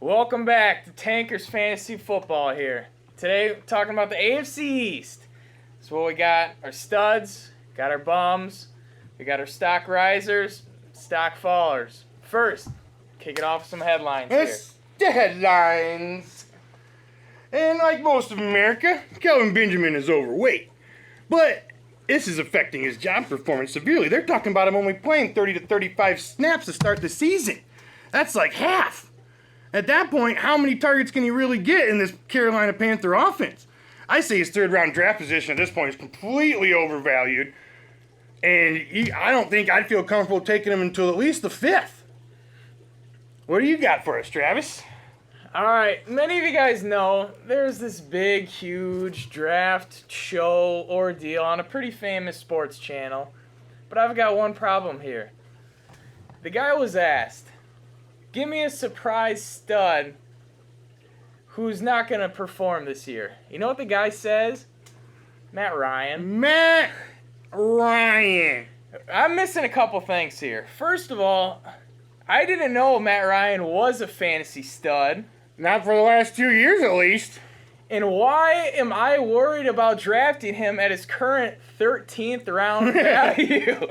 Welcome back to Tankers Fantasy Football here. Today, we're talking about the AFC East. So we got our studs, got our bums, we got our stock risers, stock fallers. First, kick it off with some headlines here. It's the headlines. And like most of America, Kelvin Benjamin is overweight. But this is affecting his job performance severely. They're talking about him only playing 30 to 35 snaps to start the season. That's like half. At that point, how many targets can he really get in this Carolina Panther offense? I say his third-round draft position at this point is completely overvalued. And I don't think I'd feel comfortable taking him until at least the fifth. What do you got for us, Travis? All right, many of you guys know there's this big, huge draft show ordeal on a pretty famous sports channel. But I've got one problem here. The guy was asked, give me a surprise stud who's not going to perform this year. You know what the guy says? Matt Ryan. Matt Ryan. I'm missing a couple things here. First of all, I didn't know Matt Ryan was a fantasy stud. Not for the last 2 years, at least. And why am I worried about drafting him at his current 13th round value?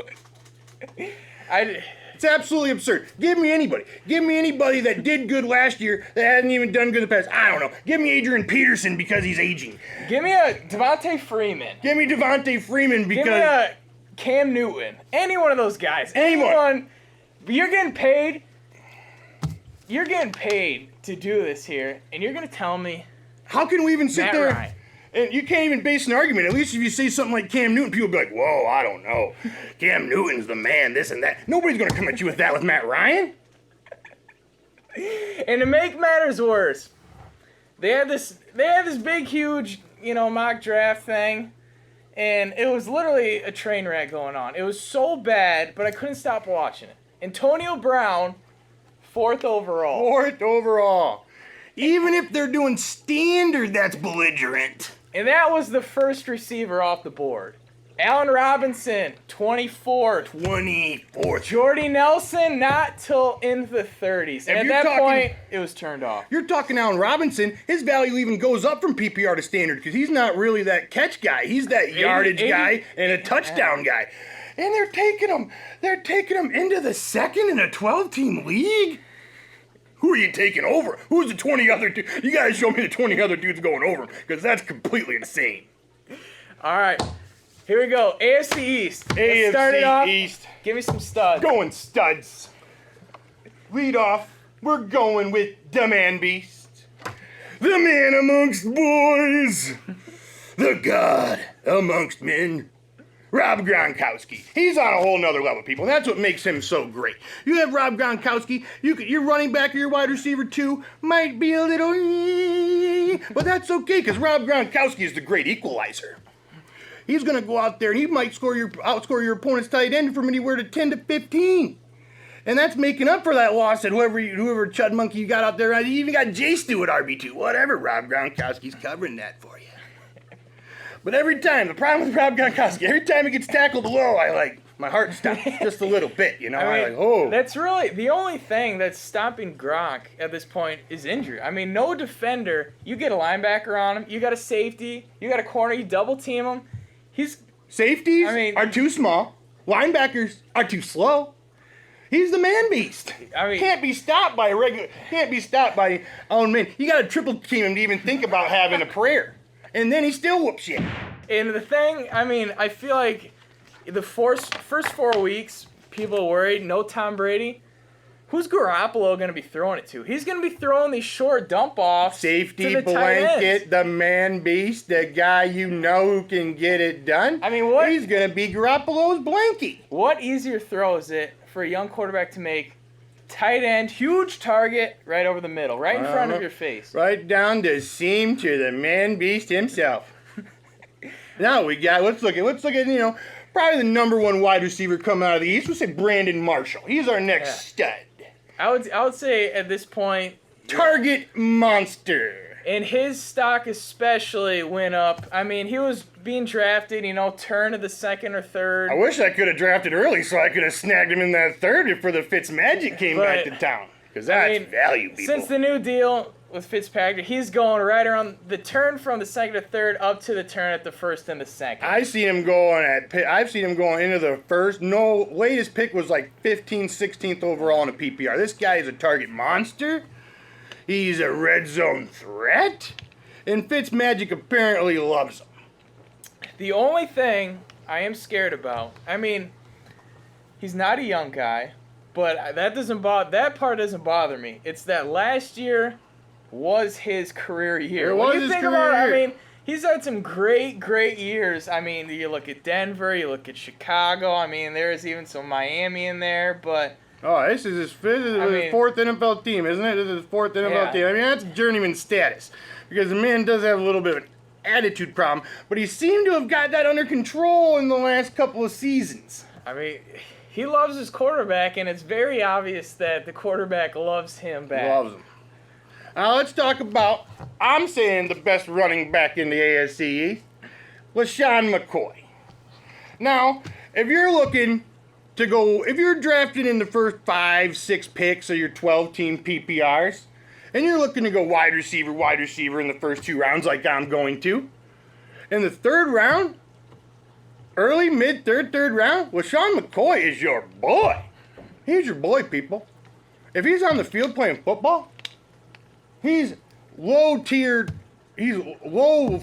It's absolutely absurd. Give me anybody. Give me anybody that did good last year that hadn't even done good in the past. I don't know. Give me Adrian Peterson because he's aging. Give me a Devontae Freeman. Give me Devontae Freeman because... Give me a Cam Newton. Any one of those guys. Anyone. You're getting paid. You're getting paid to do this here, and you're going to tell me... How can we even sit Matt there... Ryan. And you can't even base an argument. At least if you say something like Cam Newton, people will be like, whoa, I don't know. Cam Newton's the man, this and that. Nobody's going to come at you with that with Matt Ryan. And to make matters worse, they had this big, huge, mock draft thing, and it was literally a train wreck going on. It was so bad, but I couldn't stop watching it. Antonio Brown, 4th overall. 4th overall. Even if they're doing standard, that's belligerent. And that was the first receiver off the board. Allen Robinson, 24th. 24th. Jordy Nelson, not till in the 30s. And at that point, it was turned off. You're talking Allen Robinson. His value even goes up from PPR to standard because he's not really that catch guy. He's that yardage guy and a touchdown guy. And they're taking him. They're taking him into the second in a 12-team league. Who are you taking over? Who's the 20 other dudes? You guys show me the 20 other dudes going over him because that's completely insane. All right. Here we go. AFC East. AFC start it off. East. Give me some studs. Going studs. Lead off. We're going with the man beast. The man amongst boys. The God amongst men. Rob Gronkowski. He's on a whole nother level, people. And that's what makes him so great. You have Rob Gronkowski. Your running back or your wide receiver, too, might be a little... But that's okay, because Rob Gronkowski is the great equalizer. He's going to go out there, and he might outscore your opponent's tight end from anywhere to 10 to 15. And that's making up for that loss that whoever Chud Monkey you got out there. You even got J-Stu at RB2. Whatever, Rob Gronkowski's covering that for you. But every time, the problem with Rob Gronkowski, every time he gets tackled low, my heart stops just a little bit, oh. That's really, the only thing that's stopping Gronk at this point is injury. I mean, no defender, you get a linebacker on him, you got a safety, you got a corner, you double team him. Safeties are too small, linebackers are too slow. He's the man beast. Can't be stopped by own men. You got to triple team him to even think about having a prayer. And then he still whoops you. And the thing, I feel like the first 4 weeks, people are worried, no Tom Brady. Who's Garoppolo going to be throwing it to? He's going to be throwing these short dump-offs. Safety blanket, the man beast, the guy who can get it done. He's going to be Garoppolo's blankie. What easier throw is it for a young quarterback to make? Tight end, huge target, right over the middle, right in front of your face. Right down the seam to the man beast himself. Now let's look at, probably the number one wide receiver coming out of the East. We'll say Brandon Marshall. He's our next stud. I would say at this point, target monster. And his stock especially went up. He was being drafted, turn of the second or third. I wish I could have drafted early so I could have snagged him in that third before the Fitzmagic came back to town. Because that's value, people. Since the new deal with Fitzpatrick, he's going right around the turn from the second to third up to the turn at the first and the second. I've seen him going into the first. No, latest pick was like 15th, 16th overall in a PPR. This guy is a target monster. He's a red zone threat. And Fitzmagic apparently loves him. The only thing I am scared about, he's not a young guy, but that part doesn't bother me. It's that last year was his career year. He's had some great years. You look at Denver, you look at Chicago. There's even some Miami in there, but... Oh, this is his fourth NFL team, isn't it? This is his fourth NFL team. That's journeyman status. Because the man does have a little bit of an attitude problem, but he seemed to have got that under control in the last couple of seasons. He loves his quarterback, and it's very obvious that the quarterback loves him back. Loves him. Now let's talk about, I'm saying, the best running back in the AFC East, LaShawn McCoy. Now, if you're drafted in the first 5-6 picks of your 12-team PPRs, and you're looking to go wide receiver in the first 2 rounds like I'm going to, in the third round, early, mid, third round, LaShawn McCoy is your boy. He's your boy, people. If he's on the field playing football, he's low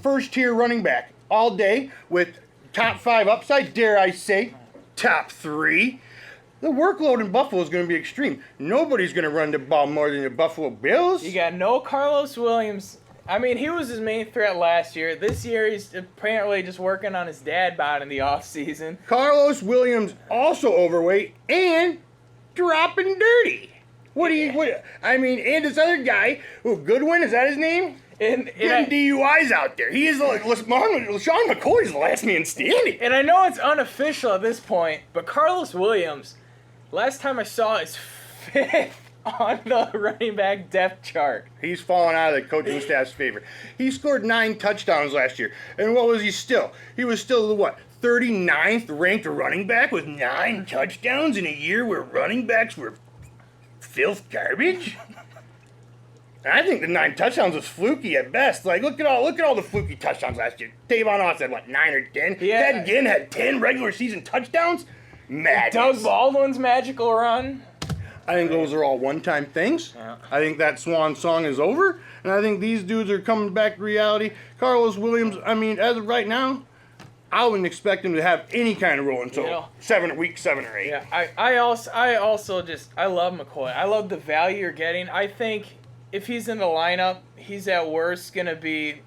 first tier running back all day with top 5 upside, dare I say, top 3. The workload in Buffalo is going to be extreme. Nobody's going to run the ball more than the Buffalo Bills. You got no Carlos Williams. He was his main threat last year. This year, he's apparently just working on his dad bod in the offseason. Carlos Williams also overweight and dropping dirty. And this other guy, Goodwin, is that his name? Getting DUIs out there. He is LaShawn McCoy's the last man standing. And I know it's unofficial at this point, but Carlos Williams, last time I saw, is 5th on the running back depth chart. He's fallen out of the coaching staff's favor. He scored 9 touchdowns last year. And what was he still? He was still the 39th ranked running back with 9 touchdowns in a year where running backs were filth garbage? I think the 9 touchdowns was fluky at best. Look at all the fluky touchdowns last year. Tavon Austin had 9 or 10. Yeah. Ted Ginn had 10 regular season touchdowns. Madness. Doug Baldwin's magical run. I think those are all one-time things. Yeah. I think that swan song is over, and I think these dudes are coming back to reality. Carlos Williams, as of right now, I wouldn't expect him to have any kind of role until week 7 or 8. Yeah, I also love McCoy. I love the value you're getting. I think if he's in the lineup, he's at worst going to be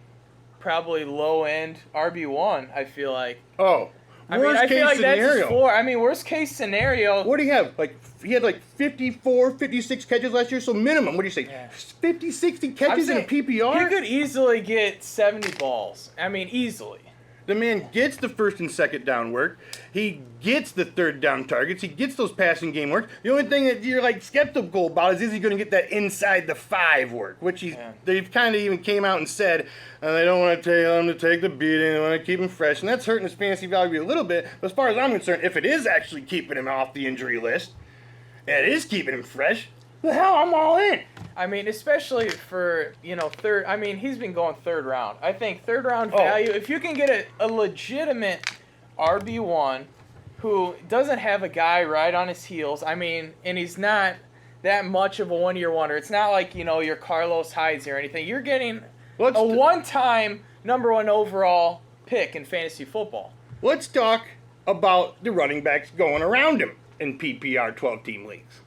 probably low-end RB1, I feel like. Oh, worst case scenario. That's his floor. Worst case scenario. What do you have? He had 54, 56 catches last year, so minimum, what do you say? Yeah. 50, 60 catches in a PPR? He could easily get 70 balls. Easily. The man gets the first and second down work. He gets the third down targets. He gets those passing game work. The only thing that you're skeptical about is he going to get that inside the 5 work, which they've kind of even came out and said they don't want to tell him to take the beating. They want to keep him fresh, and that's hurting his fantasy value a little bit. But as far as I'm concerned, if it is actually keeping him off the injury list, and it is keeping him fresh, the hell, I'm all in. Especially for, third. He's been going third round. I think third round value, if you can get a legitimate RB1 who doesn't have a guy right on his heels, and he's not that much of a one-year wonder. It's not like, your Carlos Hydes or anything. You're getting a one-time number 1 overall pick in fantasy football. Let's talk about the running backs going around him in PPR 12-team leagues.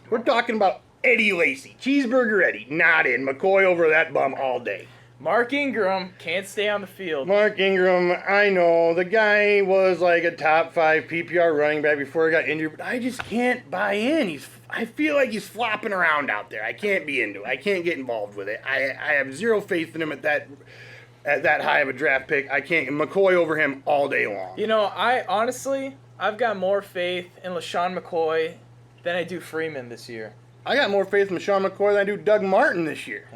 We're talking about Eddie Lacy, Cheeseburger Eddie, not in. McCoy over that bum all day. Mark Ingram can't stay on the field. Mark Ingram, I know. The guy was a top 5 PPR running back before he got injured, but I just can't buy in. I feel like he's flopping around out there. I can't be into it. I can't get involved with it. I have zero faith in him at that high of a draft pick. I can't. McCoy over him all day long. I've got more faith in LaShawn McCoy than I do Freeman this year. I got more faith in LaShawn McCoy than I do Doug Martin this year.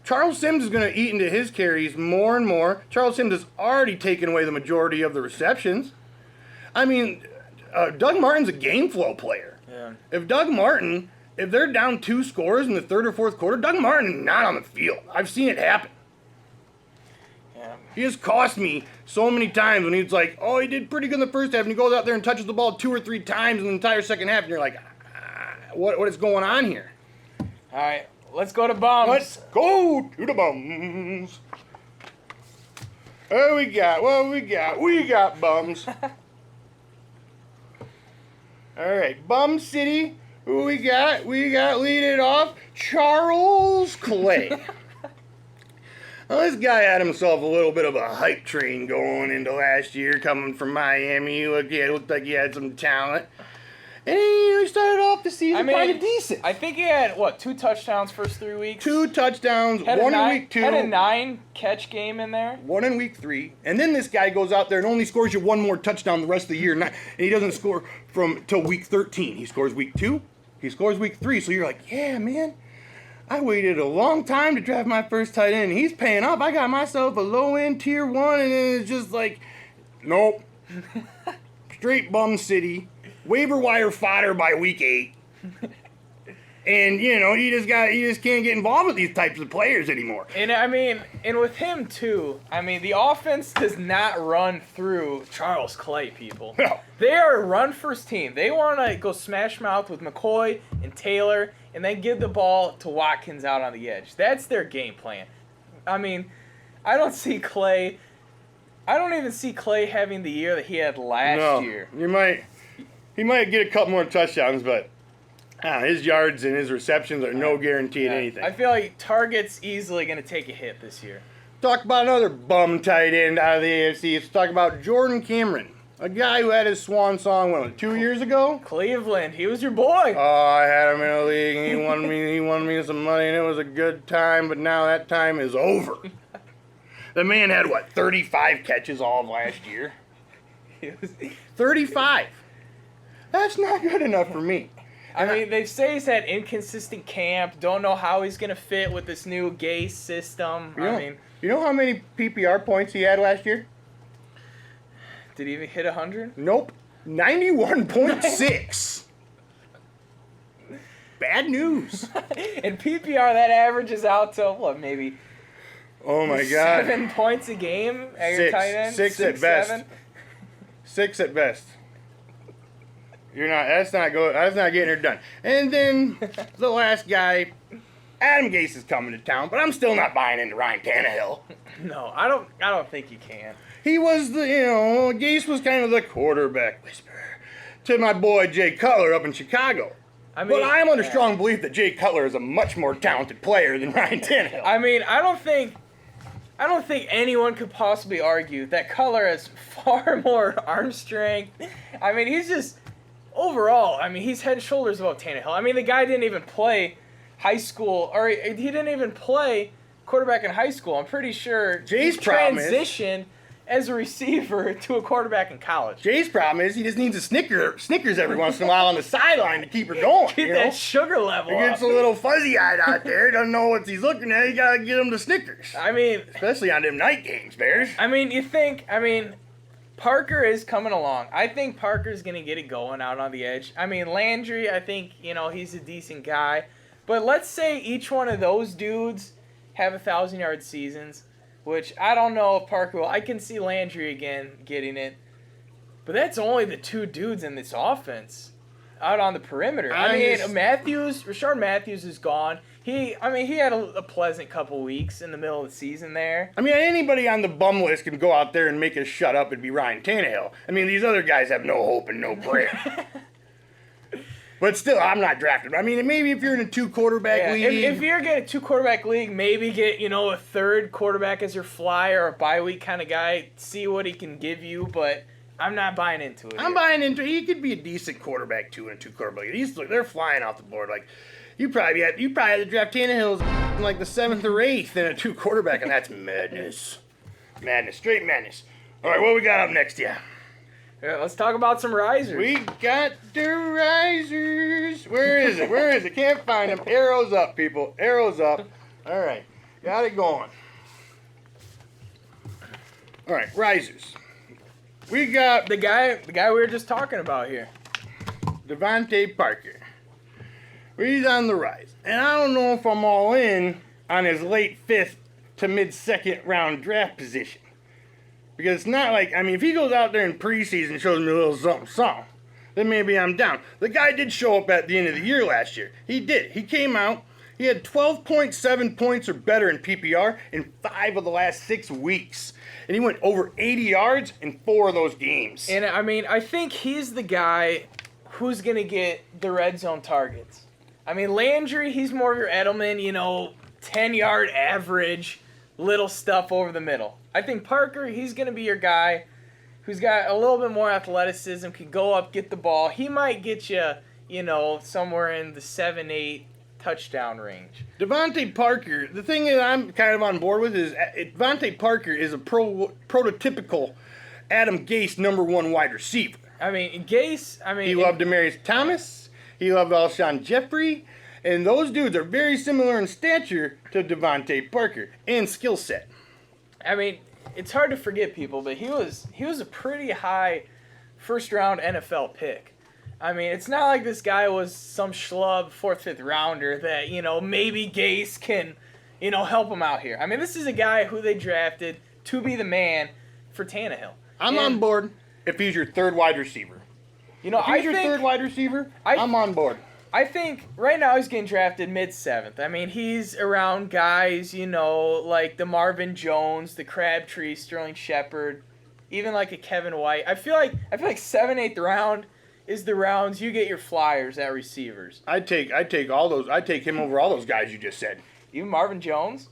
Charles Sims is going to eat into his carries more and more. Charles Sims has already taken away the majority of the receptions. Doug Martin's a game flow player. Yeah. If they're down 2 scores in the third or fourth quarter, Doug Martin not on the field. I've seen it happen. Yeah. He has cost me so many times when he's like, oh, he did pretty good in the first half, and he goes out there and touches the ball 2 or 3 times in the entire second half, and you're like, what is going on here? All right, let's go to bums. Let's go to the bums. What we got? We got bums. All right, Bum City. Who we got? We got lead it off, Charles Clay. Well, this guy had himself a little bit of a hype train going into last year, coming from Miami. He looked like he had some talent. And he started off the season kind of decent. I think he had, 2 touchdowns first 3 weeks? 2 touchdowns, one in week 2. Had a 9-catch game in there. 1 in week 3. And then this guy goes out there and only scores you 1 more touchdown the rest of the year. And he doesn't score till week 13. He scores week 2. He scores week 3. So you're like, yeah, man. I waited a long time to draft my first tight end. He's paying up. I got myself a low-end tier 1, and then it's just like, nope. Straight Bum City. Waiver wire fodder by week 8. And, he just can't get involved with these types of players anymore. And with him, too, the offense does not run through Charles Clay, people. No. They are a run-first team. They want to go smash mouth with McCoy and Taylor, and then give the ball to Watkins out on the edge. That's their game plan. I don't see Clay. I don't even see Clay having the year that he had last year. He might get a couple more touchdowns, but his yards and his receptions are no guarantee in anything. I feel like Target's easily going to take a hit this year. Talk about another bum tight end out of the AFC. Let's talk about Jordan Cameron, a guy who had his swan song, 2 years ago? Cleveland. He was your boy. Oh, I had him in a league, and he won me some money, and it was a good time, but now that time is over. The man had, 35 catches all of last year? 35. That's not good enough for me. They say he's had inconsistent camp. Don't know how he's going to fit with this new Gase system. You know how many PPR points he had last year? Did he even hit 100? Nope. 91.6. Bad news. In PPR, that averages out to, maybe... Oh, my God. 7 points a game at your tight end? 6 at best. 7? 6 at best. That's not getting her done. And then the last guy, Adam Gase is coming to town, but I'm still not buying into Ryan Tannehill. No, I don't think you can. He was Gase was kind of the quarterback whisperer to my boy Jay Cutler up in Chicago. But I'm under strong belief that Jay Cutler is a much more talented player than Ryan Tannehill. I don't think anyone could possibly argue that Cutler has far more arm strength. He's just overall, he's head and shoulders above Tannehill. The guy didn't even play high school, or he didn't even play quarterback in high school. I'm pretty sure Jay's transitioned as a receiver to a quarterback in college. Jay's problem is he just needs a Snickers every once in a while on the sideline to keep her going. Get that sugar level He gets a little fuzzy-eyed out there, doesn't know what he's looking at. You gotta get him the Snickers. Especially on them night games, Bears. You think, Parker is coming along. I think Parker's going to get it going out on the edge. Landry, I think, he's a decent guy. But let's say each one of those dudes have 1,000-yard seasons, which I don't know if Parker will. I can see Landry again getting it. But that's only the 2 dudes in this offense out on the perimeter. Rashard Matthews is gone. He had a pleasant couple weeks in the middle of the season there. Anybody on the bum list can go out there and make us shut up and be Ryan Tannehill. These other guys have no hope and no prayer. But still, I'm not drafted. Maybe if you're in a 2-quarterback league. If you're getting a 2-quarterback league, maybe get, a third quarterback as your fly or a bye week kind of guy. See what he can give you, but I'm not buying into it. I'm buying into it. He could be a decent quarterback, too, in a 2-quarterback league. They're flying off the board. You probably had to draft Tannehill in the 7th or 8th in a 2-quarterback, and that's madness. Madness. Straight madness. All right, what we got up next, yeah? Let's talk about some risers. We got the risers. Where is it? Can't find them. Arrows up, people. Arrows up. All right. Got it going. All right, risers. We got the guy we were just talking about here. Devontae Parker. He's on the rise. And I don't know if I'm all in on his late 5th to mid-second round draft position. Because it's not like, I mean, if he goes out there in preseason and shows me a little something, then maybe I'm down. The guy did show up at the end of the year last year. He did. He came out. He had 12.7 points or better in PPR in 5 of the last 6 weeks. And he went over 80 yards in 4 of those games. And, I mean, I think he's the guy who's going to get the red zone targets. I mean, Landry, he's more of your Edelman, 10-yard average, little stuff over the middle. I think Parker, he's going to be your guy who's got a little bit more athleticism, can go up, get the ball. He might get you, somewhere in the 7-8 touchdown range. Devontae Parker, the thing that I'm kind of on board with is Devontae Parker is a prototypical Adam Gase #1 wide receiver. I mean, Gase, he loved Demaryius Thomas. He loved Alshon Jeffrey. And those dudes are very similar in stature to Devontae Parker and skill set. I mean, it's hard to forget people, but he was a pretty high first-round NFL pick. I mean, it's not like this guy was some schlub 4th, 5th rounder that, maybe Gase can, help him out here. I mean, this is a guy who they drafted to be the man for Tannehill. I'm on board if he's your 3rd wide receiver. If he's your 3rd wide receiver, I'm on board. I think right now he's getting drafted mid-7th. I mean, he's around guys, like the Marvin Jones, the Crabtree, Sterling Shepard, even like a Kevin White. I feel like 7th, 8th round is the rounds you get your flyers at receivers. I'd take all those. I'd take him over all those guys you just said. Even Marvin Jones?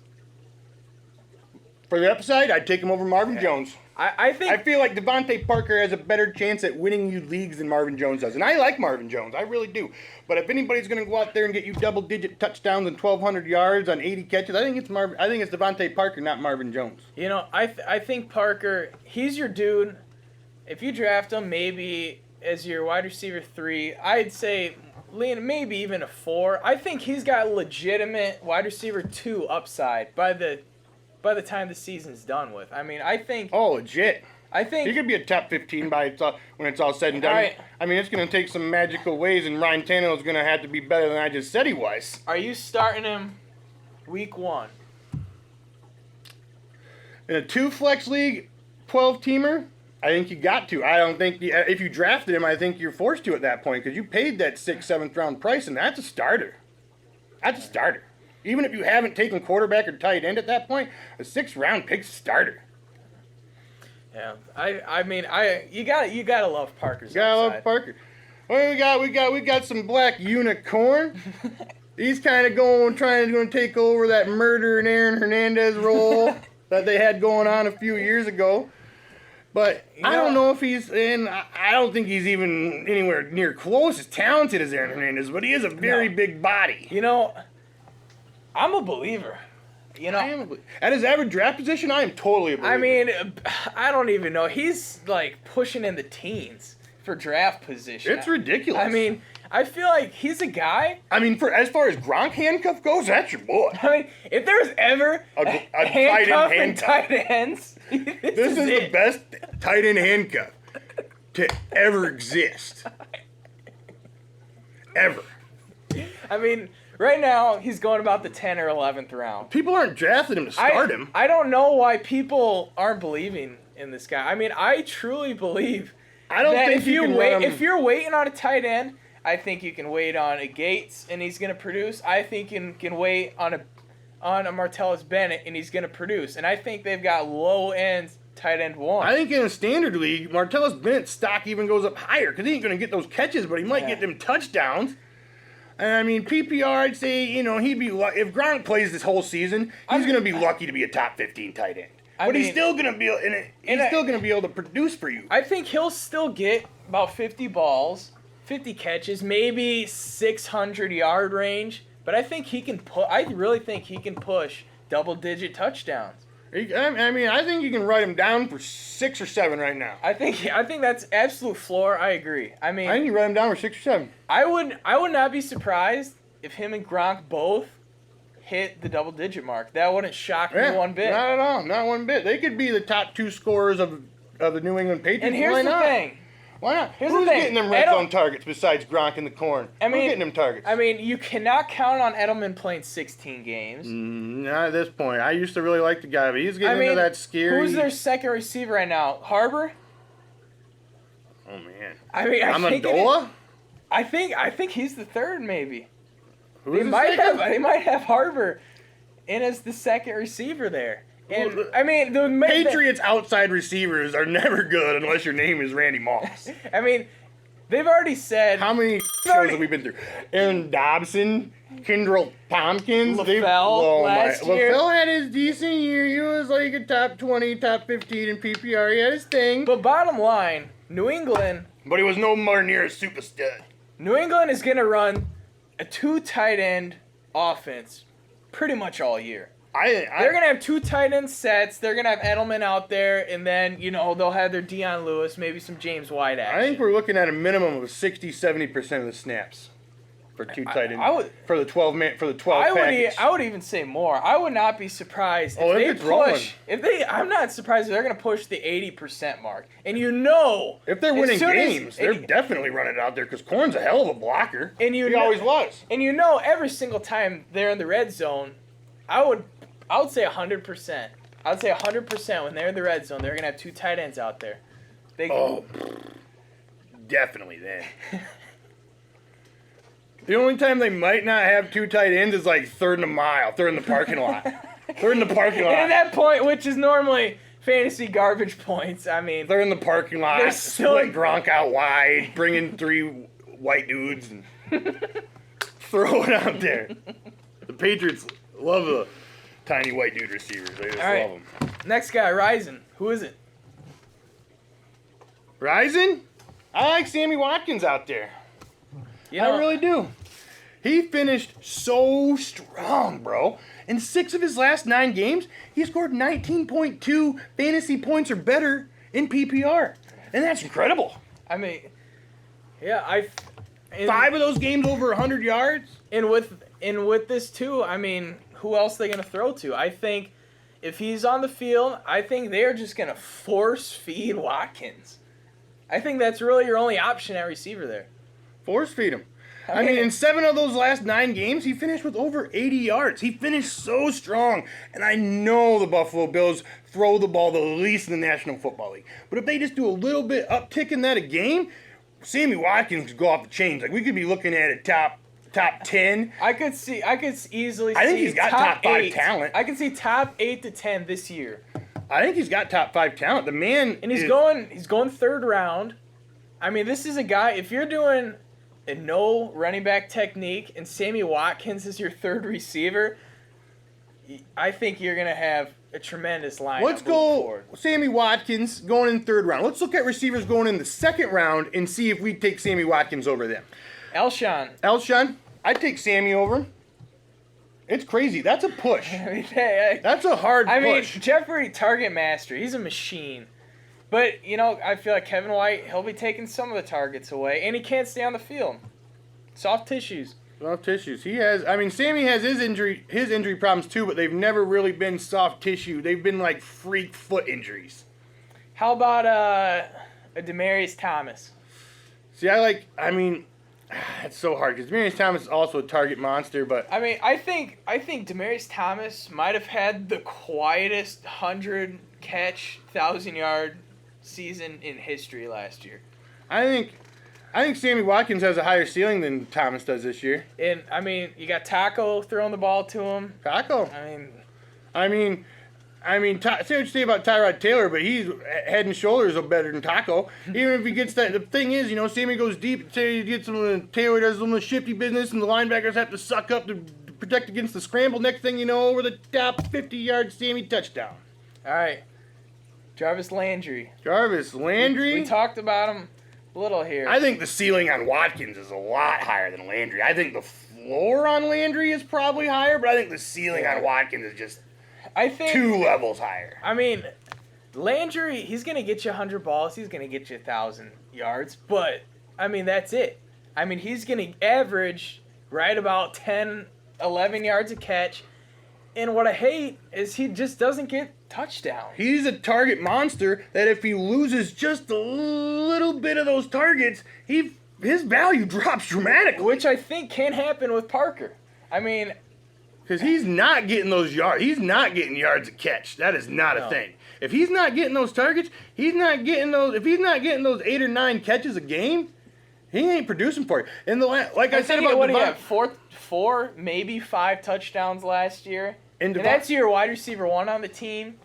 For the upside, I'd take him over Marvin Jones. I feel like Devontae Parker has a better chance at winning you leagues than Marvin Jones does. And I like Marvin Jones. I really do. But if anybody's going to go out there and get you double-digit touchdowns and 1,200 yards on 80 catches, I think it's Devontae Parker, not Marvin Jones. I think Parker, he's your dude. If you draft him maybe as your wide receiver 3, I'd say maybe even a 4. I think he's got legitimate wide receiver 2 upside by the time the season's done with. I mean, I think... Oh, legit. I think... He could be a top 15 when it's all said and done. Right. I mean, it's going to take some magical ways, and Ryan Tannehill's going to have to be better than I just said he was. Are you starting him week 1? In a 2-flex league, 12-teamer, I think you got to. I don't think... if you drafted him, I think you're forced to at that point, because you paid that 6th, 7th round price, and that's a starter. That's a starter. Even if you haven't taken quarterback or tight end at that point, a 6th round pick's a starter. Yeah, I mean, you gotta love Parker's upside. Gotta love Parker. Well, we got some black unicorn. He's kind of trying to take over that murder and Aaron Hernandez role that they had going on a few years ago. But I don't know if he's in. I don't think he's even anywhere near close as talented as Aaron Hernandez. But he is a very big body. I'm a believer. At his average draft position, I am totally a believer. I mean, I don't even know. He's like pushing in the teens for draft position. It's ridiculous. I mean, I feel like he's a guy. I mean, as far as Gronk handcuff goes, that's your boy. I mean, if there's ever a handcuff and tight ends, this is the best tight end handcuff to ever exist. Ever. I mean, right now he's going about the 10th or 11th round. People aren't drafting him to start him. I don't know why people aren't believing in this guy. I mean, I truly believe if you're waiting on a tight end, I think you can wait on a Gates and he's going to produce. I think you can wait on a Martellus Bennett and he's going to produce. And I think they've got low end tight end 1. I think in a standard league, Martellus Bennett's stock even goes up higher because he ain't going to get those catches, but he might get them touchdowns. And I mean, PPR, I'd say, he'd be if Gronk plays this whole season, he's going to be lucky to be a top 15 tight end. But he's still going to be able to produce for you. I think he'll still get about 50 balls, 50 catches, maybe 600-yard range. But I think I really think he can push double-digit touchdowns. I mean, I think you can write him down for 6 or 7 right now. I think that's absolute floor. I agree. I mean, I think you write him down for 6 or 7. I would not be surprised if him and Gronk both hit the double-digit mark. That wouldn't shock me one bit. Not at all. Not one bit. They could be the top 2 scorers of the New England Patriots. And here's the thing. Why not? Here's the Who's thing. getting them red zone targets besides Gronk and the corn? I mean, Who's getting them targets? I mean, you cannot count on Edelman playing 16 games. Not at this point. I used to really like the guy, but he's getting into that scary. Who's their second receiver right now? Harbor? Oh man. I mean, Amendola? I think he's the third, maybe. Who They might have Harbor in as the second receiver there. And Well, I mean, the Patriots outside receivers are never good unless your name is Randy Moss. I mean, they've already said How many shows have we been through? Aaron Dobson, Kendrell Tompkins, last year. LaFell had his decent year. He was like a top 20, top 15 in PPR. He had his thing. But bottom line, New England But he was no more near a super stud. New England is going to run a 2 tight end offense pretty much all year. They're going to have 2 tight end sets. They're going to have Edelman out there, and then, they'll have their Deion Lewis, maybe some James White action. I think we're looking at a minimum of 60-70% of the snaps for 2 tight ends. For the 12 package. I would even say more. I would not be surprised if they push. I'm not surprised if they're going to push the 80% mark. And if they're winning games, they're definitely running it out there because Corn's a hell of a blocker. And he always was. And every single time they're in the red zone, I would say 100%. I would say 100% when they're in the red zone, they're going to have 2 tight ends out there. Definitely then. The only time they might not have 2 tight ends is like third and a mile, third in the parking lot. Third in the parking lot. And at that point, which is normally fantasy garbage points, I mean. They're in the parking lot, They're split Gronk out wide, bring in 3 white dudes, and throw it out there. The Patriots love the tiny white dude receivers. They just love them. Next guy, Ryzen. Who is it? Ryzen? I like Sammy Watkins out there. I really do. He finished so strong, bro. In 6 of his last 9 games, he scored 19.2 fantasy points or better in PPR. And that's incredible. I mean, yeah, 5 of those games over 100 yards. And with this too, I mean, who else are they going to throw to? I think if he's on the field, I think they're just going to force feed Watkins. I think that's really your only option at receiver there. Force feed him. I mean, in 7 of those last 9 games, he finished with over 80 yards. He finished so strong. And I know the Buffalo Bills throw the ball the least in the National Football League. But if they just do a little bit uptick in that a game, Sammy Watkins could go off the chains. Like, we could be looking at a top 10. I could easily see. I think he's got top 5 talent. I can see top 8 to 10 this year. I think he's got top 5 talent. The man, and he's going 3rd round. I mean, this is a guy. If you're doing a no running back technique and Sammy Watkins is your 3rd receiver, I think you're gonna have a tremendous lineup. Let's go Sammy Watkins going in 3rd round. Let's look at receivers going in the 2nd round and see if we take Sammy Watkins over them. Elshon, I'd take Sammy over him. It's crazy. That's a push. I mean, that's a hard push. I mean, Jeffrey, target master, he's a machine. But, I feel like Kevin White, he'll be taking some of the targets away, and he can't stay on the field. Soft tissues. He has. I mean, Sammy has his injury problems too, but they've never really been soft tissue. They've been like freak foot injuries. How about a Demaryius Thomas? See, it's so hard because Demaryius Thomas is also a target monster, but I mean, I think Demaryius Thomas might have had the quietest 100-catch, 1,000-yard season in history last year. I think Sammy Watkins has a higher ceiling than Thomas does this year. And I mean, you got Taco throwing the ball to him. Taco. I mean, say what you say about Tyrod Taylor, but he's head and shoulders better than Taco. Even if he gets that, the thing is, Sammy goes deep. Say he gets some, Taylor does some shifty business, and the linebackers have to suck up to protect against the scramble. Next thing you know, over the top, 50-yard Sammy touchdown. All right, Jarvis Landry. We talked about him a little here. I think the ceiling on Watkins is a lot higher than Landry. I think the floor on Landry is probably higher, but I think the ceiling on Watkins is just 2 levels higher. I mean, Landry, he's going to get you 100 balls. He's going to get you 1,000 yards. But, I mean, that's it. I mean, he's going to average right about 10, 11 yards a catch. And what I hate is he just doesn't get touchdowns. He's a target monster that if he loses just a little bit of those targets, his value drops dramatically. Which I think can happen with Parker. I mean, because he's not getting those yards. He's not getting yards a catch. That is not a thing. If he's not getting those targets, he's not getting those. If he's not getting those 8 or 9 catches a game, he ain't producing for you. And I said about what he had, four, maybe 5 touchdowns last year. And that's your wide receiver 1 on the team.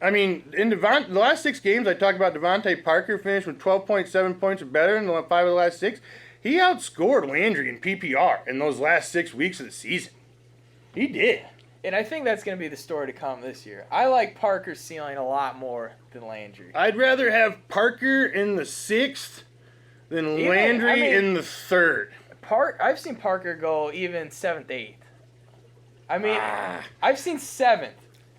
I mean, the last 6 games, I talked about Devontae Parker finished with 12.7 points or better in the 5 of the last 6. He outscored Landry in PPR in those last 6 weeks of the season. He did. And I think that's going to be the story to come this year. I like Parker's ceiling a lot more than Landry. I'd rather have Parker in the 6th than Landry in the 3rd. I've seen Parker go even 7th, 8th. I mean, I've seen 7th.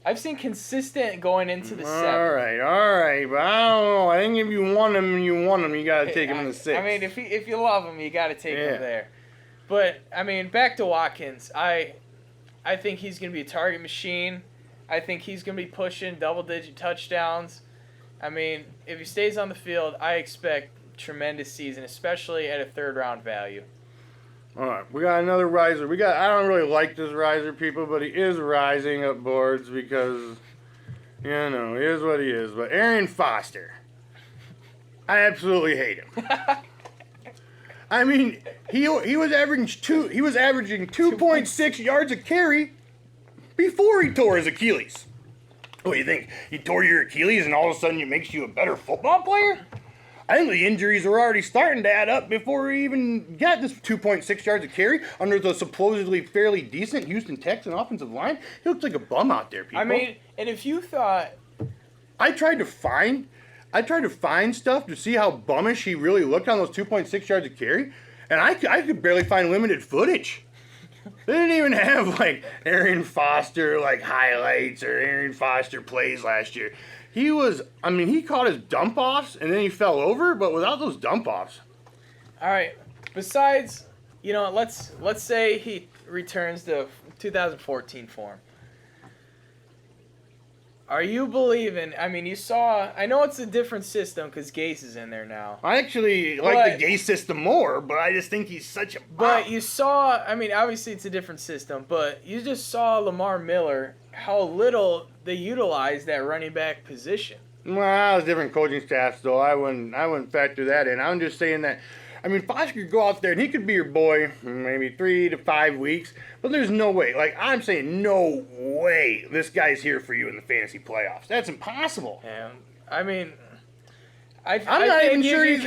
I've seen consistent going into the 7th. All right. But I don't know. I think if you want him, you got to take him in the 6th. I mean, if you love him, you got to take him there. But, I mean, back to Watkins. I think he's going to be a target machine. I think he's going to be pushing double-digit touchdowns. I mean, if he stays on the field, I expect tremendous season, especially at a 3rd-round value. All right, we got another riser. I don't really like this riser, people, but he is rising up boards because, he is what he is. But Arian Foster, I absolutely hate him. I mean, he was averaging 2.6 yards a carry before he tore his Achilles. What do you think? He tore your Achilles and all of a sudden it makes you a better football player? I think the injuries were already starting to add up before he even got this 2.6 yards a carry under the supposedly fairly decent Houston Texans offensive line. He looks like a bum out there, people. I mean, and if you thought... I tried to find stuff to see how bummish he really looked on those 2.6 yards a carry, and I could barely find limited footage. They didn't even have, Arian Foster, highlights or Arian Foster plays last year. He caught his dump-offs, and then he fell over, but without those dump-offs. All right. Besides, let's say he returns to 2014 form. Are you believing? I mean, I know it's a different system because Gase is in there now. I actually like the Gase system more, but I just think he's such a bum. But you saw, obviously it's a different system, but you just saw Lamar Miller, how little they utilize that running back position. Well, that was different coaching staffs, though. I wouldn't factor that in. I'm just saying that, Foster could go out there and he could be your boy maybe 3 to 5 weeks, but there's no way. I'm saying no way this guy's here for you in the fantasy playoffs. That's impossible. Yeah, I not even sure you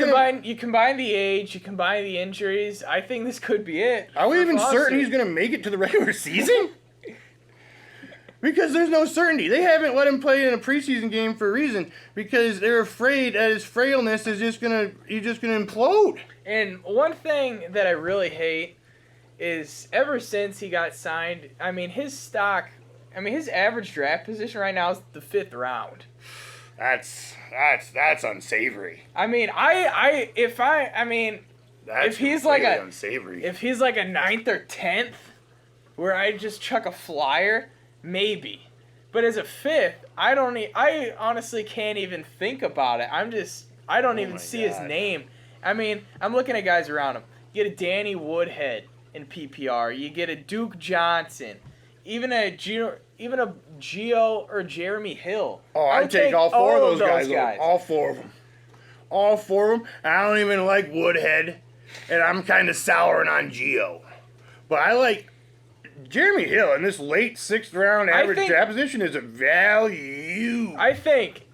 combine the age, you combine the injuries. I think this could be it. Are we even certain he's going to make it to the regular season? Because there's no certainty. They haven't let him play in a preseason game for a reason because they're afraid that his frailness is he's just gonna implode. And one thing that I really hate is ever since he got signed, his average draft position right now is the 5th round. That's unsavory. If he's really unsavory. If he's like a 9th or 10th, where I just chuck a flyer. Maybe. But as a 5th, I honestly can't even think about it. I don't even see his name. I'm looking at guys around him. You get a Danny Woodhead in PPR. You get a Duke Johnson. Even a Gio or Jeremy Hill. Oh, I'd take all 4 of those guys. All 4 of them. All 4 of them. I don't even like Woodhead. And I'm kind of souring on Gio. But I like... Jeremy Hill in this late 6th round average draft position is a value. I think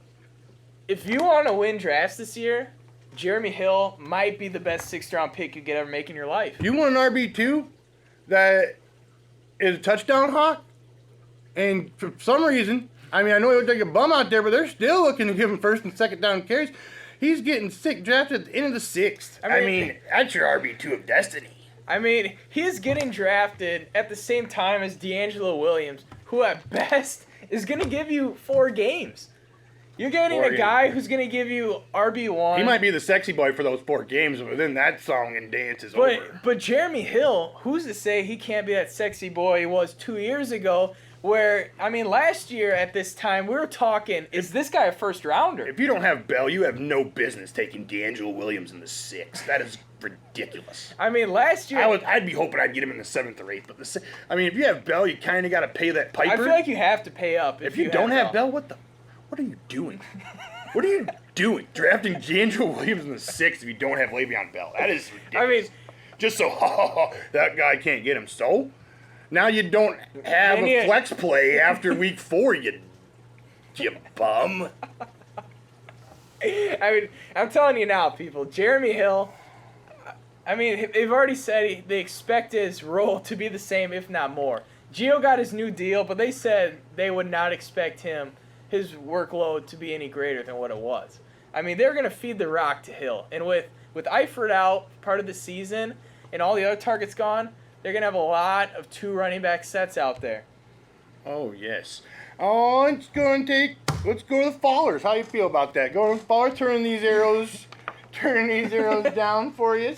if you want to win drafts this year, Jeremy Hill might be the best 6th round pick you could ever make in your life. You want an RB2 that is a touchdown hawk? And for some reason, I know he looked like a bum out there, but they're still looking to give him 1st and 2nd down carries. He's getting drafted at the end of the 6th. That's your RB2 of destiny. He's getting drafted at the same time as D'Angelo Williams, who at best is going to give you 4 games. You're getting a guy who's going to give you RB1. He might be the sexy boy for those 4 games, but then that song and dance is over. But Jeremy Hill, who's to say he can't be that sexy boy he was 2 years ago? Where, I mean, last year at this time, we were talking, is this guy a first rounder? If you don't have Bell, you have no business taking D'Angelo Williams in the 6th. That is ridiculous. I mean, last year... I'd be hoping I'd get him in the 7th or 8th. But if you have Bell, you kind of got to pay that piper. I feel like you have to pay up. If you don't have Bell, what are you doing? What are you doing? Drafting D'Angelo Williams in the 6th if you don't have Le'Veon Bell. That is ridiculous. I mean... Just so, that guy can't get him. So... Now you don't have a flex play after week 4, you bum. I mean, I'm telling you now, people. Jeremy Hill, I mean, they've already said they expect his role to be the same, if not more. Gio got his new deal, but they said they would not expect his workload to be any greater than what it was. I mean, they're going to feed the rock to Hill. And with Eifert out part of the season and all the other targets gone, they're going to have a lot of 2 running back sets out there. Oh, yes. Oh, let's go to the Fallers. How you feel about that? Go to the Fallers, turn these arrows down for you.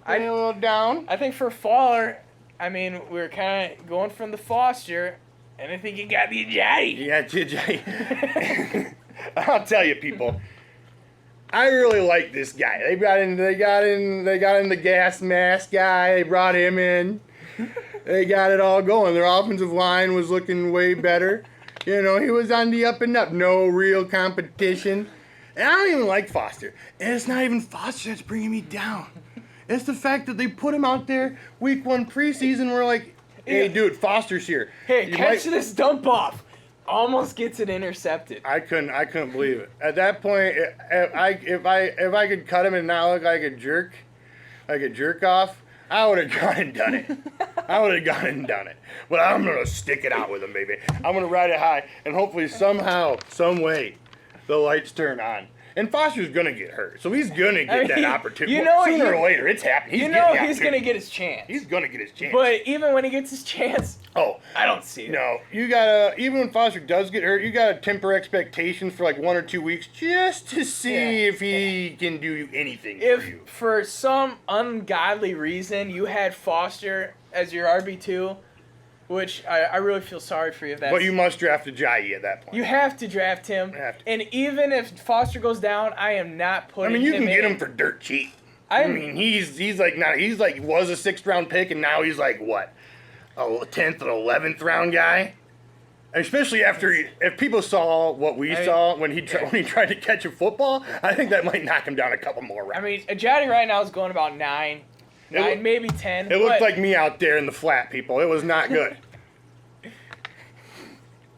A little down. I think for Faller, I mean, we're kind of going from the Foster, and I think you got the Ajayi. Yeah, Ajayi. I'll tell you, people. I really like this guy. They got in the gas mask guy. They brought him in. They got it all going. Their offensive line was looking way better. You know, he was on the up and up. No real competition. And I don't even like Foster. And it's not even Foster that's bringing me down. It's the fact that they put him out there week 1 preseason. We're like, hey, dude, Foster's here. Hey, catch this dump off. Almost gets it intercepted. I couldn't believe it. At that point, if I could cut him and not look like a jerk off, I would have gone and done it. But I'm gonna stick it out with him, baby. I'm gonna ride it high, and hopefully somehow, some way, the lights turn on. And Foster's gonna get hurt, so he's gonna get that opportunity. Sooner or later, it's happening. He's gonna get his chance. He's gonna get his chance. But even when he gets his chance, I don't see it. No, you gotta. Even when Foster does get hurt, you gotta temper expectations for like 1 or 2 weeks just to see if he can do anything for you. If for some ungodly reason you had Foster as your RB2. Which I really feel sorry for you. But you must draft Ajayi at that point. You have to draft him. And even if Foster goes down, I am not putting him in. I mean, you can get him for dirt cheap. I mean, he's like was a 6th round pick, and now he's like what, a 10th and 11th round guy. Especially if people saw what we saw when he tried to catch a football, I think that might knock him down a couple more rounds. I mean, Ajayi right now is going about 9, maybe 10. It looked like me out there in the flat, people. It was not good.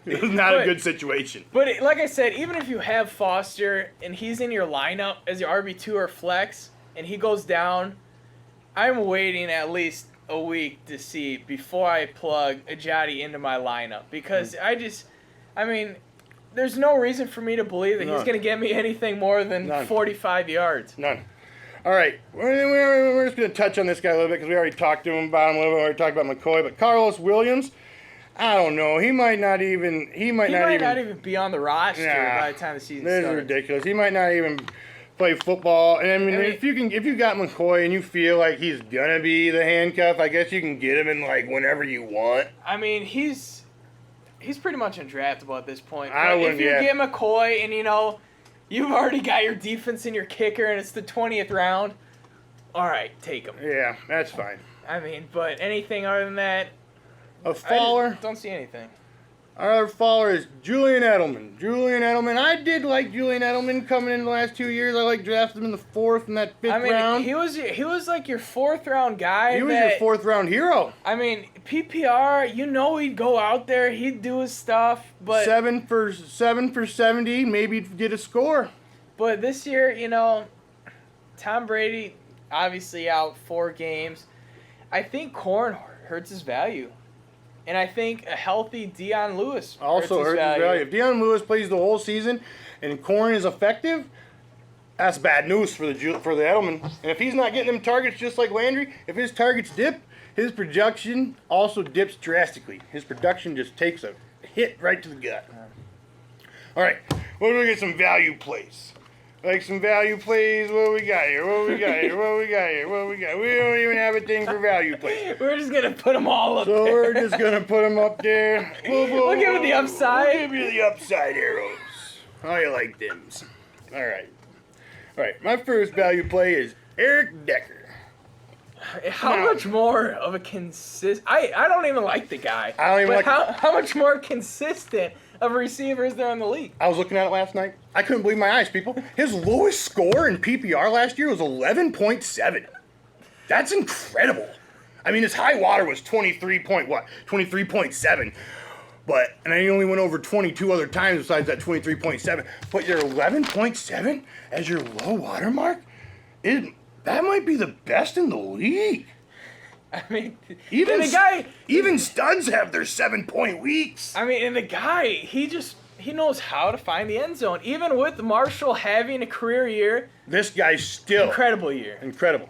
It was not a good situation. But like I said, even if you have Foster and he's in your lineup as your RB2 or flex and he goes down, I'm waiting at least a week to see before I plug Ajayi into my lineup. Because I mean, there's no reason for me to believe that he's going to get me anything more than 45 yards. None. All right, we're just going to touch on this guy a little bit because we already talked to him about him a little bit. We already talked about McCoy, but Carlos Williams, I don't know. He might not even be on the roster by the time the season starts. This is ridiculous. He might not even play football. And I mean, if you got McCoy and you feel like he's gonna be the handcuff, I guess you can get him in like whenever you want. I mean, he's pretty much undraftable at this point. But if you get McCoy and you've already got your defense and your kicker, and it's the 20th round. All right, take him. Yeah, that's fine. I mean, but anything other than that, a faller. I don't see anything. Our other faller is Julian Edelman. I did like Julian Edelman coming in the last 2 years. I like drafted him in the 4th and that 5th round. He was like your 4th round guy. He was your 4th round hero. I mean, PPR, he'd go out there, he'd do his stuff, but 7 for 70, maybe get a score. But this year, Tom Brady obviously out 4 games. I think Corn hurts his value. And I think a healthy Dion Lewis also hurts his value. If Dion Lewis plays the whole season and Corn is effective, that's bad news for the Edelman. And if he's not getting them targets just like Landry, if his targets dip, his production also dips drastically. His production just takes a hit right to the gut. All right, we'll look at some value plays. Like some value plays. What we got here? What we got here? What we got here? What we got? We don't even have a thing for value plays. We're just gonna put them all up So there. we're just gonna put them up there. We'll give it the upside. We'll give you the upside arrows. How you like them's? All right. All right. My first value play is Eric Decker. How much more of a I don't even like the guy. I don't even but like how much more consistent of a receiver is there in the league? I was looking at it last night. I couldn't believe my eyes, people. His lowest score in PPR last year was 11.7. That's incredible. I mean, his high water was 23.7. But, and I only went over 22 other times besides that 23.7. But your 11.7 as your low water mark, that might be the best in the league. I mean, Even and the guy, even studs have their 7-point weeks. I mean, and the guy, he knows how to find the end zone. Even with Marshall having a career year, This guy's still incredible year. incredible.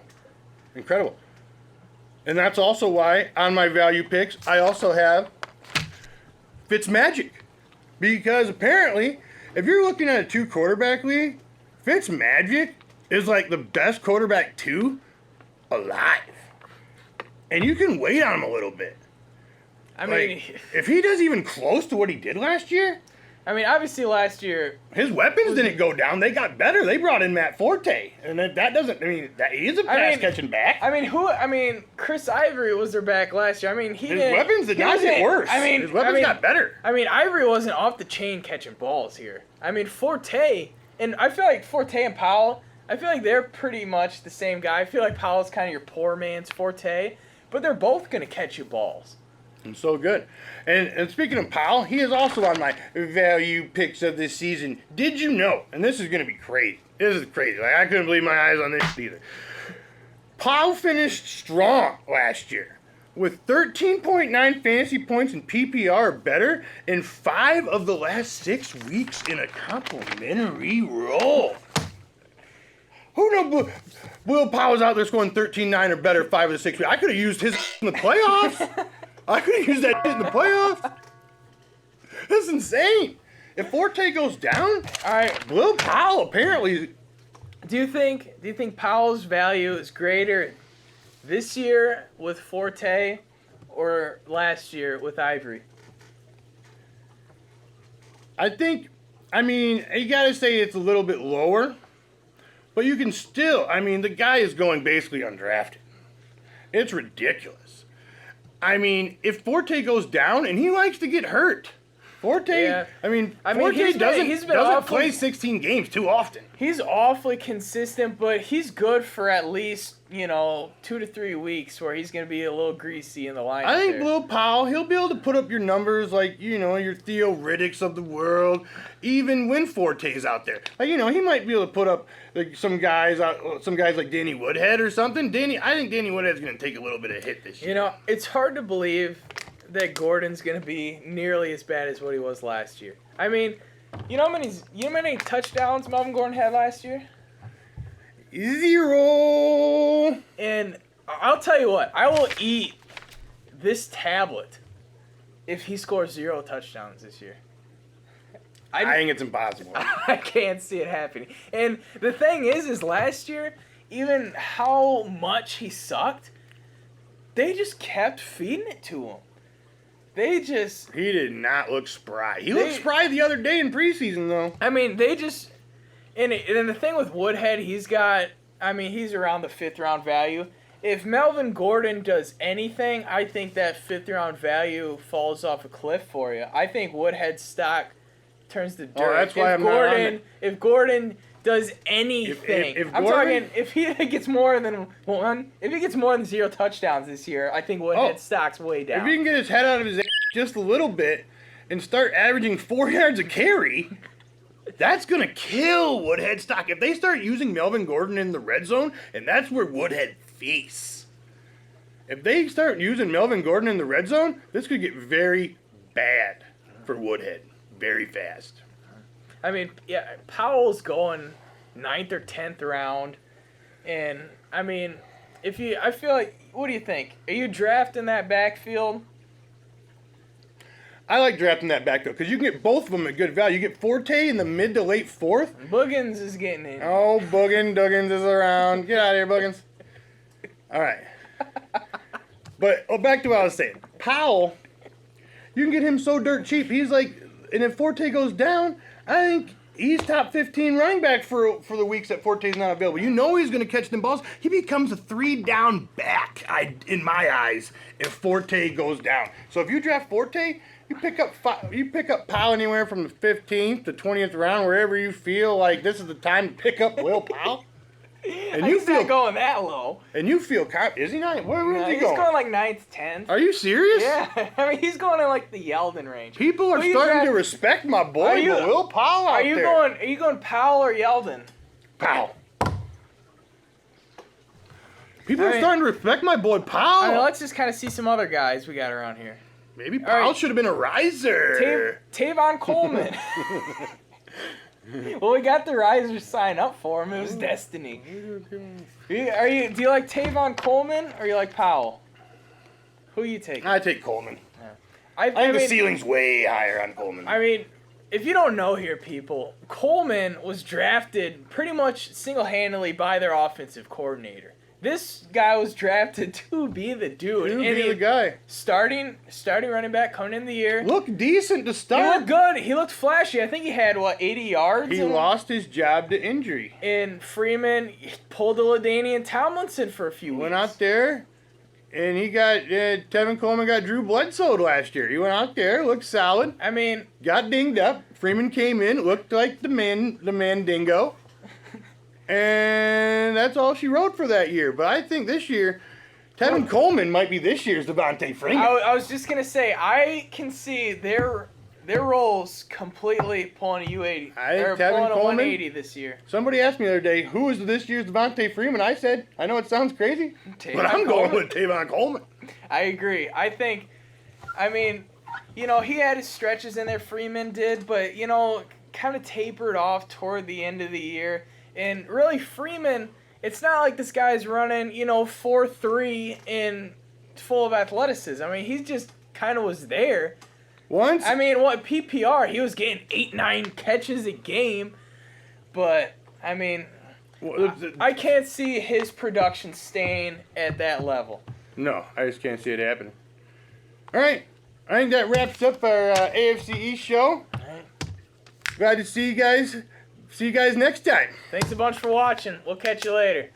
And that's also why on my value picks I also have Fitzmagic. Because apparently, if you're looking at a 2-quarterback league, Fitzmagic is like the best quarterback 2 alive. And you can wait on him a little bit. I mean, If he does even close to what he did last year, obviously last year, his weapons didn't go down. They got better. They brought in Matt Forte. And that doesn't, he's a pass-catching back. Chris Ivory was their back last year. His weapons did not get worse. His weapons got better. Ivory wasn't off the chain catching balls here. Forte, and I feel like Forte and Powell, I feel like they're pretty much the same guy. I feel like Powell's kind of your poor man's Forte, but they're both going to catch you balls. And so good. And speaking of Powell, he is also on my value picks of this season. Did you know? And this is going to be crazy. This is crazy. Like, I couldn't believe my eyes on this either. Powell finished strong last year with 13.9 fantasy points in PPR or better in 5 of the last 6 weeks in a complimentary role. Who knows? Will Powell's out there scoring 13.9 or better 5 of the 6 weeks. I could have used his in the playoffs. I could have used that in the playoffs. That's insane. If Forte goes down, All right. Will Powell apparently. Do you think Powell's value is greater this year with Forte or last year with Ivory? I think, you got to say it's a little bit lower. But you can still, the guy is going basically undrafted. It's ridiculous. If Forte goes down, and he likes to get hurt. Forte doesn't play 16 games too often. He's awfully consistent, but he's good for at least, 2 to 3 weeks where he's going to be a little greasy in the line. I think Will Powell, he'll be able to put up your numbers like, your Theo Riddicks of the world, even when Forte's out there. Like, he might be able to put up like some guys like Danny Woodhead or something. I think Danny Woodhead's going to take a little bit of hit this year. It's hard to believe that Gordon's going to be nearly as bad as what he was last year. You know how many touchdowns Melvin Gordon had last year? 0. And I'll tell you what, I will eat this tablet if he scores 0 touchdowns this year. I think it's impossible. I can't see it happening. And the thing is last year, even how much he sucked, they just kept feeding it to him. He did not look spry. He looked spry the other day in preseason, though. They just... And the thing with Woodhead, he's around the 5th round value. If Melvin Gordon does anything, I think that 5th round value falls off a cliff for you. I think Woodhead's stock turns to dirt. Oh, that's why I'm not on it. If Gordon does anything, if he gets more than 0 touchdowns this year, I think Woodhead's stock's way down. If he can get his head out of his ass just a little bit and start averaging 4 yards a carry, that's going to kill Woodhead stock. If they start using Melvin Gordon in the red zone, and that's where Woodhead feasts. If they start using Melvin Gordon in the red zone, this could get very bad for Woodhead very fast. Powell's going 9th or 10th round. And, I feel like, what do you think? Are you drafting that backfield? I like drafting that back, though, because you can get both of them at good value. You get Forte in the mid to late 4th. Boogans is getting in. Oh, Duggins is around. Get out of here, Boogans. All right. But back to what I was saying. Powell, you can get him so dirt cheap. He's like, and if Forte goes down, I think he's top 15 running back for the weeks that Forte's not available. You know he's going to catch them balls. He becomes a 3-down back, in my eyes, if Forte goes down. So if you draft Forte, you pick up Powell anywhere from the 15th to 20th round, wherever you feel like this is the time to pick up Will Powell. And he's not going that low. And you feel is he not? Where is he he's going? He's going like 9th, 10th. Are you serious? Yeah, I mean he's going in like the Yeldon range. People are starting to respect my boy, Will Powell out there. Are you going Powell or Yeldon? Powell. People are starting to respect my boy Powell. I mean, let's just kind of see some other guys we got around here. Maybe Powell should have been a riser. Tavon Coleman. Well, we got the risers sign up for him. It was destiny. Do you like Tavon Coleman or you like Powell? Who you take? I take Coleman. Yeah. I think the ceiling's way higher on Coleman. I mean, if you don't know here, people, Coleman was drafted pretty much single-handedly by their offensive coordinator. This guy was drafted to be the dude. To be the guy. Starting running back coming in the year. Looked decent to start. He looked good. He looked flashy. I think he had, 80 yards? He lost his job to injury. And Freeman pulled a LaDainian Tomlinson for a few weeks. Went out there, and he got, Tevin Coleman got Drew Bledsoe last year. He went out there, looked solid. I mean. Got dinged up. Freeman came in, looked like the man dingo. And that's all she wrote for that year. But I think this year, Tevin Coleman might be this year's Devontae Freeman. I was just gonna say I can see their roles completely pulling a U80. I think They're pulling Tevin a Coleman. 180 this year. Somebody asked me the other day, who is this year's Devontae Freeman? I said, I know it sounds crazy, but I'm going with Tavon Coleman. I agree. I mean, he had his stretches in there. Freeman did, but kind of tapered off toward the end of the year. And really, Freeman, it's not like this guy's running, 4.3 and full of athleticism. I mean, he just kind of was there. Once? I mean, what PPR? He was getting 8-9 catches a game. But, I mean, I can't see his production staying at that level. No, I just can't see it happening. All right. I think that wraps up our AFC East show. All right. Glad to see you guys. See you guys next time. Thanks a bunch for watching. We'll catch you later.